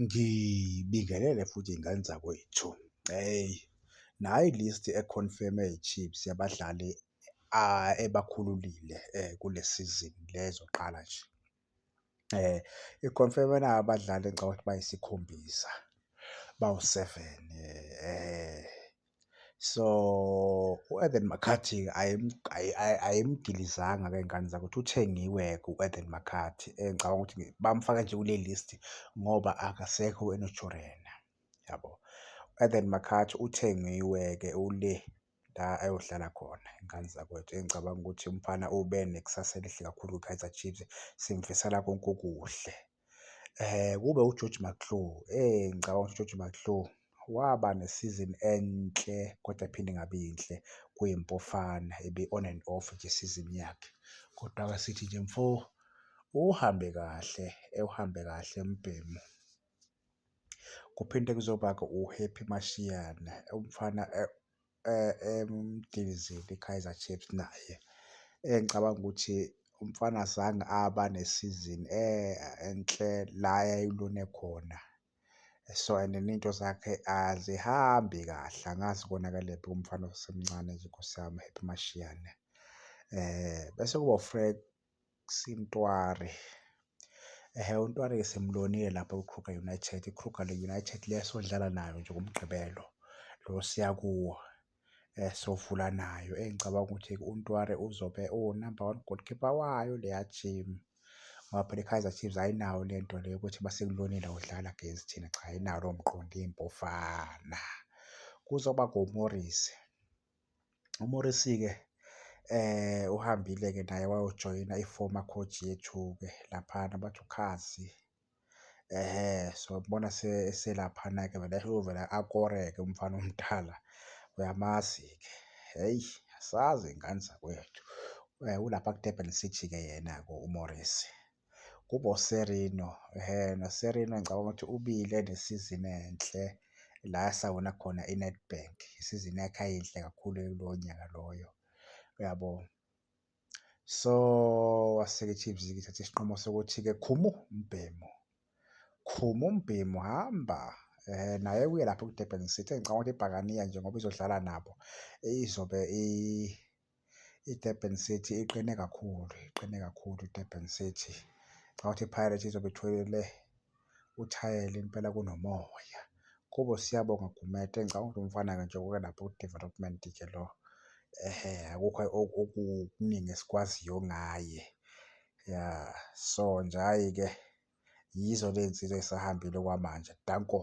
Ngibingelele futhi iy'ngane zakwethu. Nayi i-list ekhonfeme yey'-Chiefs yabadlali ebakhululile kule sizini le ezoqala nje. Ikhonfeme nayi abadlali engicabanga ukuthi bayisikhombisa, bawu-7. So u-Eden McCarthy ayimdilizanga-ke iy'ngane zakwethu, uthengiwe-ke u-Eden McCarthy. Ngicabanga ukuthi bamfaka nje kule list ngoba akasekho eNotjorhena, yabo. U-Eden McCarthy uthengiwe-ke ule la ayodlala khona iy'ngane zakwethu. Engicabanga ukuthi umfana ube nekusasa elihle kakhulu kwi-Kaizer Chiefs, simfisela konke okuhle. Kube uGeorge McClough, ngicabanga ukuthi uGeorge McClough waba nesizini enhle kodwa iphinde ingabi yinhle, kuyimpofana ebe-on and off nje isizini yakhe. Kodwa-ke sithi nje mfo uhambe kahle mbhemu. Kuphinde kuzoba-ke u-Happy Mashiyane, umfana emdilizile i-Kaizer Chiefs naye. Engicabanga ukuthi umfana azange aba nesizini enhle la yayilune khona. So and ney'nto zakhe azihambi kahle, angazi konakelephi kumfana osemncane nje Nkosi yami, Happy Mashiyane. Bese kuba u-Frank Ntwari. UNtwari-ke simbonile lapha ku-Kruger United. I-Kruger United le esodlala nayo nje ngoMgqibelo lo siya kuwo, sovula nayo. Engicabanga ukuthi uNtwari uzobe u-number 1 goalkeeper wayo leya team. Ngoba phela i-Kaizer Chiefs ayinayo le nto le yokuthi uma sekulonile awudlali against thina, cha, ayinawo lowo mqondo, iy'mpofana. Kuzoba-ke uMorris. UMorris-ke uhambile-ke naye wayojoyina i-former coach yethu-ke laphana bathi uKhazi. So ngibona eselaphana-ke vele uyovela akore-ke umfana omdala, uyamazi-ke. Hheyi, asazi iy'ngane zakwethu. Ulapha ku-Durban City-ke yena-ke uMorris. Kube uSerino. NoSerino ngicabanga ukuthi ubile nesizini enhle la esawina khona i-Nedbank. Isizini yakhe yayinhle kakhulu kulowo nyaka loyo, uyabo. So wase-ke i-Chiefs-ke ithatha isinqumo sokuthi-ke Khumu Mbhemu. Khumu Mbhemu hamba, naye uye lapho ku-Durban City. Engicabanga ukuthi iBhakaniya njengoba izodlala nabo izobe i-Durban City iqine kakhulu i-Durban City. Ngicabanga ukuthi i-Pirates izobe itholele uthayela impela kunomoya. Kube uSiyabonga Gumede. Ngicabanga ukuthi umfana-ke nje okwelapha ku-development-ke lo. Akukho okuningi esikwaziyo ngaye. So nje hhayi-ke yizo ley'nsizwa ey'sahambile okwamanje. Danko.